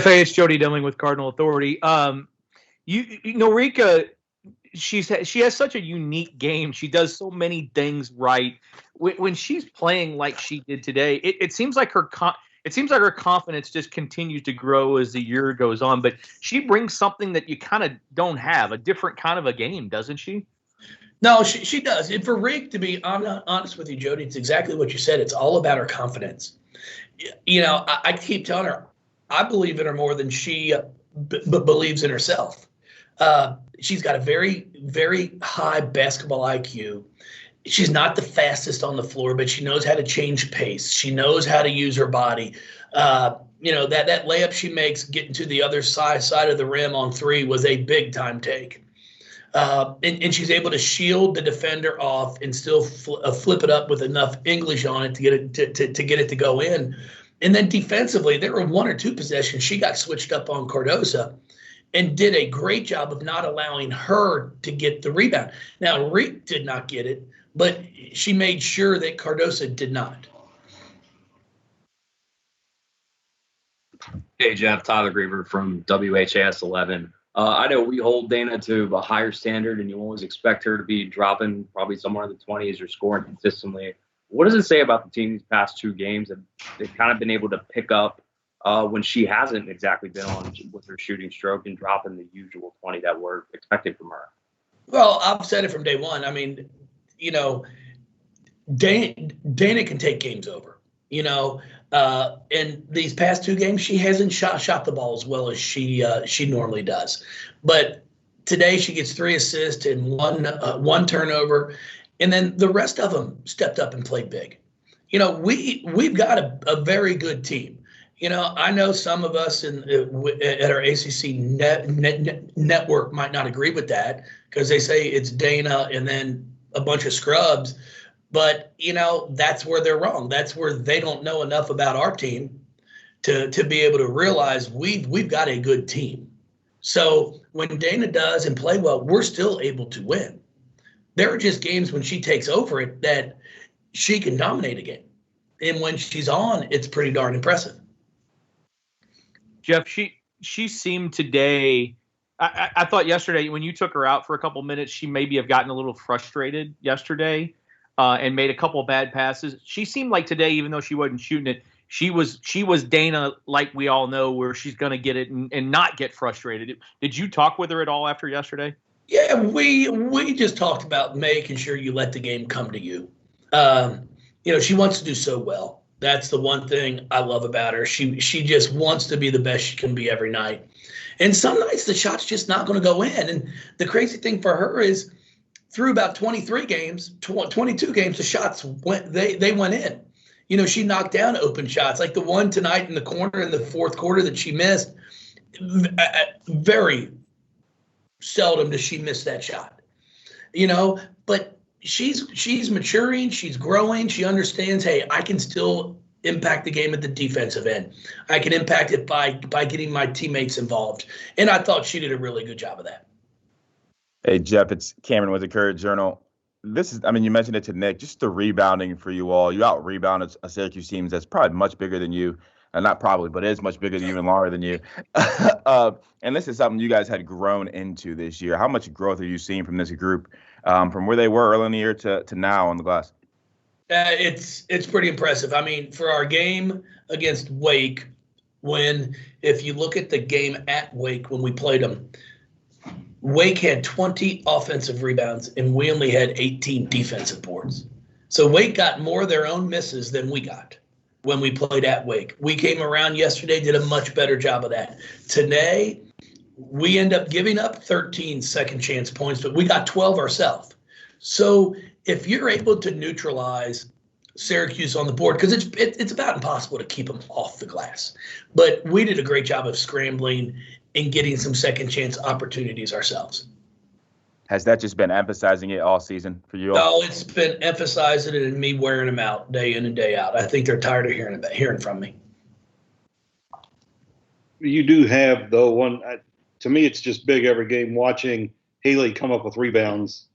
Hey, it's Jody Demling with Cardinal Authority. Rika, she has such a unique game. She does so many things right. When she's playing like she did today, it seems like her confidence just continues to grow as the year goes on. But she brings something that you kind of don't have, a different kind of a game, doesn't she? No, she does. And for Rick, to be honest with you, Jody, it's exactly what you said. It's all about her confidence. I keep telling her, I believe in her more than she believes in herself. She's got a very, very high basketball IQ. She's not the fastest on the floor, but she knows how to change pace. She knows how to use her body. That layup she makes getting to the other side of the rim on three was a big time take. And she's able to shield the defender off and still flip it up with enough English on it to get it to go in. And then defensively, there were one or two possessions she got switched up on Cardosa and did a great job of not allowing her to get the rebound. Now, Reek did not get it, but she made sure that Cardosa did not. Hey, Jeff, Tyler Griever from WHAS 11. I know we hold Dana to a higher standard, and you always expect her to be dropping probably somewhere in the 20s or scoring consistently. What does it say about the team these past two games that they've kind of been able to pick up when she hasn't exactly been on with her shooting stroke and dropping the usual 20 that we're expecting from her? Well, I've said it from day one. I mean, Dana can take games over. In these past two games, she hasn't shot the ball as well as she normally does. But today she gets 3 assists and one turnover, and then the rest of them stepped up and played big. We've got a very good team. I know some of us at our ACC network might not agree with that because they say it's Dana and then a bunch of scrubs. But, that's where they're wrong. That's where they don't know enough about our team to be able to realize we've got a good team. So when Dana does and play well, we're still able to win. There are just games when she takes over it that she can dominate a game. And when she's on, it's pretty darn impressive. Jeff, she seemed today – I thought yesterday when you took her out for a couple minutes, she maybe have gotten a little frustrated yesterday. And made a couple of bad passes. She seemed like today, even though she wasn't shooting it, she was Dana, like we all know, where she's going to get it and not get frustrated. Did you talk with her at all after yesterday? Yeah, we just talked about making sure you let the game come to you. She wants to do so well. That's the one thing I love about her. She just wants to be the best she can be every night. And some nights the shot's just not going to go in. And the crazy thing for her is, through about 22 games, the shots went in. She knocked down open shots, like the one tonight in the corner in the fourth quarter that she missed. Very seldom does she miss that shot. But she's maturing, she's growing, she understands, hey, I can still impact the game at the defensive end. I can impact it by getting my teammates involved. And I thought she did a really good job of that. Hey, Jeff, it's Cameron with the Courier Journal. You mentioned it to Nick, just the rebounding for you all. You out-rebounded a Syracuse team that's probably much bigger than you. Not probably, but is much bigger than you and longer than you. And this is something you guys had grown into this year. How much growth are you seeing from this group from where they were early in the year to now on the glass? It's pretty impressive. For our game against Wake, if you look at the game at Wake when we played them, Wake had 20 offensive rebounds, and we only had 18 defensive boards. So Wake got more of their own misses than we got when we played at Wake. We came around yesterday, did a much better job of that. Today, we end up giving up 13 second chance points, but we got 12 ourselves. So if you're able to neutralize Syracuse on the board, because it's about impossible to keep them off the glass. But we did a great job of scrambling and getting some second chance opportunities ourselves. Has that just been emphasizing it all season for you all? No, it's been emphasizing it and me wearing them out day in and day out. I think they're tired of hearing from me. You do have, though, to me, it's just big every game watching Haley come up with rebounds.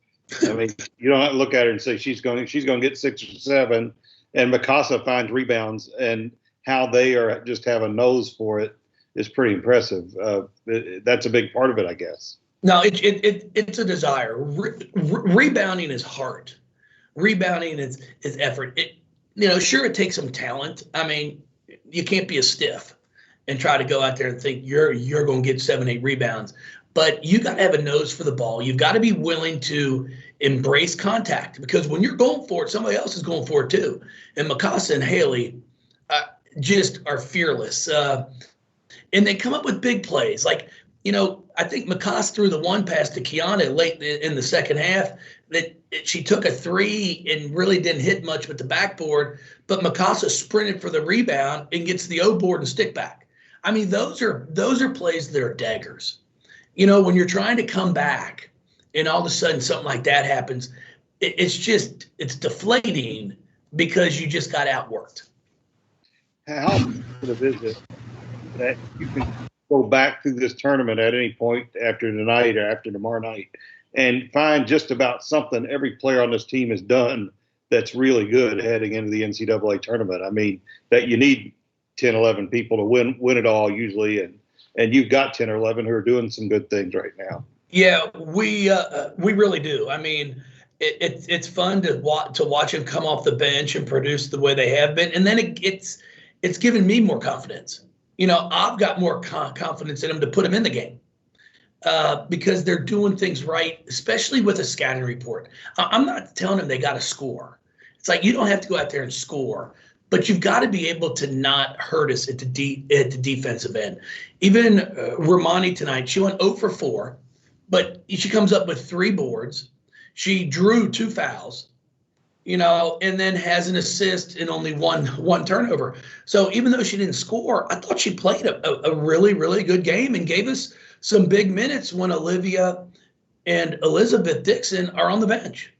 You don't have to look at her and say she's going to get 6 or 7, and Mikasa finds rebounds, and how they just have a nose for it. is pretty impressive. That's a big part of it, I guess. No, it's a desire. Rebounding is hard. Rebounding is effort. Sure, it takes some talent. I mean, you can't be a stiff and try to go out there and think you're going to get 7-8 rebounds. But you got to have a nose for the ball. You've got to be willing to embrace contact, because when you're going for it, somebody else is going for it too. And Mikasa and Haley just are fearless. And they come up with big plays. Like, I think Mikasa threw the one pass to Kiana late in the second half that she took a three and really didn't hit much with the backboard, but Mikasa sprinted for the rebound and gets the O board and stick back. I mean, those are plays that are daggers. When you're trying to come back and all of a sudden something like that happens, it's deflating because you just got outworked. How positive is it that you can go back through this tournament at any point after tonight or after tomorrow night and find just about something every player on this team has done that's really good heading into the NCAA tournament? I mean, that you need 10, 11 people to win it all usually, and you've got 10 or 11 who are doing some good things right now. Yeah, we really do. I mean, it's fun to watch them come off the bench and produce the way they have been, and then it's given me more confidence. I've got more confidence in them to put them in the game because they're doing things right, especially with a scouting report. I'm not telling them they got to score. It's like you don't have to go out there and score, but you've got to be able to not hurt us at the defensive end. Even Romani tonight, she went 0 for 4, but she comes up with 3 boards. She drew 2 fouls. And then has an assist and only one turnover. So even though she didn't score, I thought she played a really, really good game and gave us some big minutes when Olivia and Elizabeth Dixon are on the bench.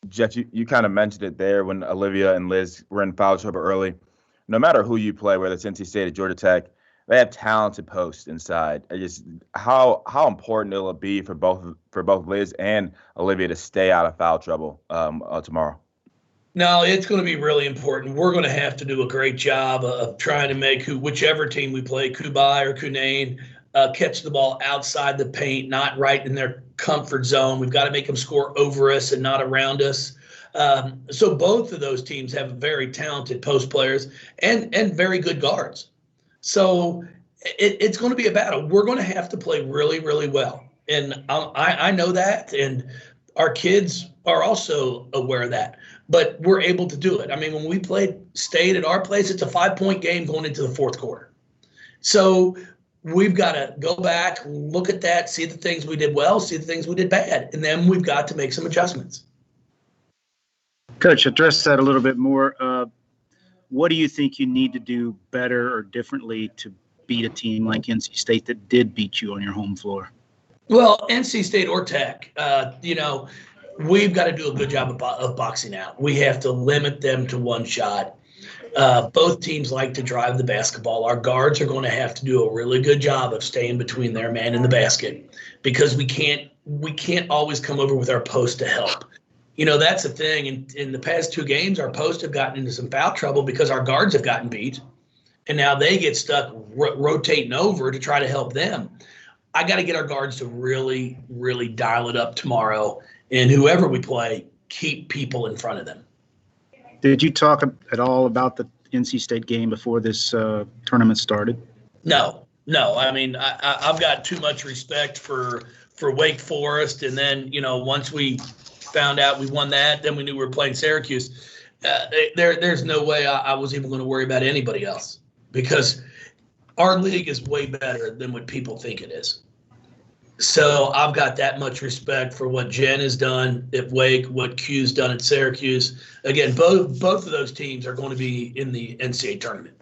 Jeff, you kind of mentioned it there when Olivia and Liz were in foul trouble early. No matter who you play, whether it's NC State or Georgia Tech, they have talented posts inside. How important it'll be for both Liz and Olivia to stay out of foul trouble tomorrow. No, it's going to be really important. We're going to have to do a great job of trying to make whichever team we play, Kubai or Kunane, catch the ball outside the paint, not right in their comfort zone. We've got to make them score over us and not around us. So both of those teams have very talented post players and very good guards. So it's going to be a battle. We're going to have to play really, really well. And I know that, and our kids are also aware of that. But we're able to do it. I mean, when we played State at our place, it's a 5-point game going into the fourth quarter. So we've got to go back, look at that, see the things we did well, see the things we did bad, and then we've got to make some adjustments. Coach, address that a little bit more. What do you think you need to do better or differently to beat a team like NC State that did beat you on your home floor? Well, NC State or Tech, we've got to do a good job of boxing out. We have to limit them to one shot. Both teams like to drive the basketball. Our guards are going to have to do a really good job of staying between their man and the basket, because we can't always come over with our post to help. That's the thing. In the past 2 games, our posts have gotten into some foul trouble because our guards have gotten beat, and now they get stuck rotating over to try to help them. I got to get our guards to really, really dial it up tomorrow, and whoever we play, keep people in front of them. Did you talk at all about the NC State game before this tournament started? No. I mean, I've got too much respect for Wake Forest, and then once we found out we won that, then we knew we were playing Syracuse. There's no way I was even going to worry about anybody else, because our league is way better than what people think it is. So I've got that much respect for what Jen has done at Wake, what Q's done at Syracuse. Again, both of those teams are going to be in the NCAA tournament.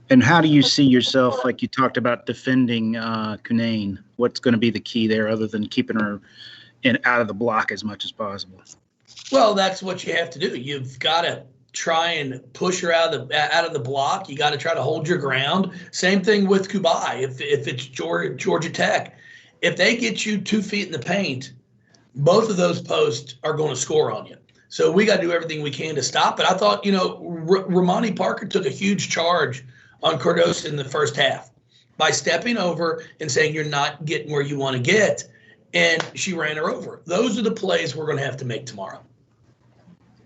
And how do you see yourself, like you talked about defending Kunane? What's going to be the key there other than keeping her out of the block as much as possible? Well, that's what you have to do. You've got to try and push her out of the block. You got to try to hold your ground. Same thing with Kubai. If it's Georgia Tech, if they get you 2 feet in the paint, both of those posts are going to score on you. So we got to do everything we can to stop it. I thought, Ramani Parker took a huge charge on Cardoso in the first half by stepping over and saying you're not getting where you want to get, and she ran her over. Those are the plays we're going to have to make tomorrow.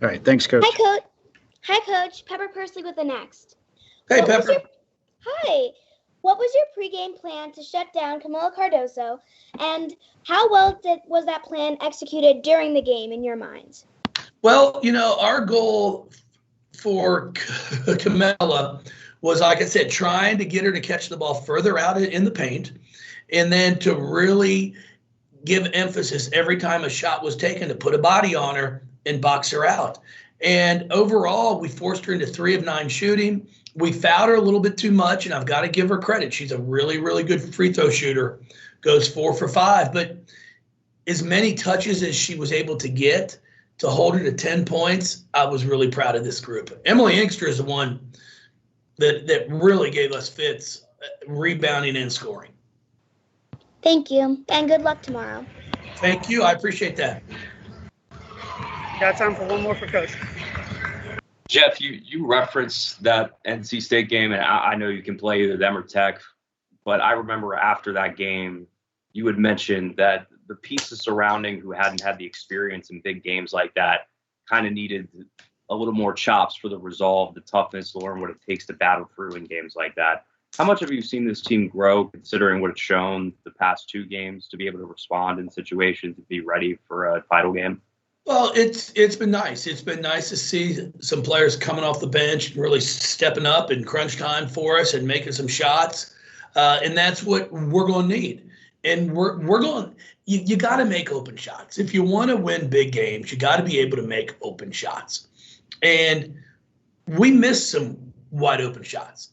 All right, thanks, Coach. Hi, Coach. Pepper Persley with the Next. Hey, Pepper. Hi. What was your pregame plan to shut down Camila Cardoso, and how well was that plan executed during the game in your minds? Well, our goal for Camila was, like I said, trying to get her to catch the ball further out in the paint, and then to really give emphasis every time a shot was taken to put a body on her and box her out. And overall, we forced her into 3 of 9 shooting. We fouled her a little bit too much, and I've got to give her credit. She's a really, really good free throw shooter, goes 4 for 5. But as many touches as she was able to get to hold her to 10 points, I was really proud of this group. Emily Inkster is the one that really gave us fits, rebounding and scoring. Thank you, and good luck tomorrow. Thank you. I appreciate that. Got time for one more for Coach. Jeff, you referenced that NC State game, and I know you can play either them or Tech, but I remember after that game, you had mentioned that the pieces surrounding who hadn't had the experience in big games like that kind of needed a little more chops for the resolve, the toughness, to learn what it takes to battle through in games like that. How much have you seen this team grow, considering what it's shown the past 2 games, to be able to respond in situations and be ready for a title game? Well, it's been nice. It's been nice to see some players coming off the bench and really stepping up in crunch time for us and making some shots. And that's what we're going to need. And we're going – you got to make open shots. If you want to win big games, you got to be able to make open shots. And we missed some wide open shots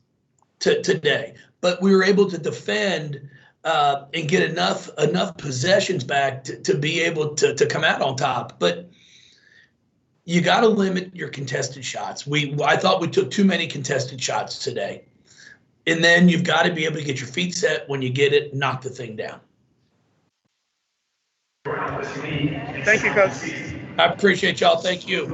today, but we were able to defend and get enough possessions back to be able to come out on top. But you got to limit your contested shots. I thought we took too many contested shots today. And then you've got to be able to get your feet set when you get it, knock the thing down. Thank you, Coach. I appreciate y'all. Thank you.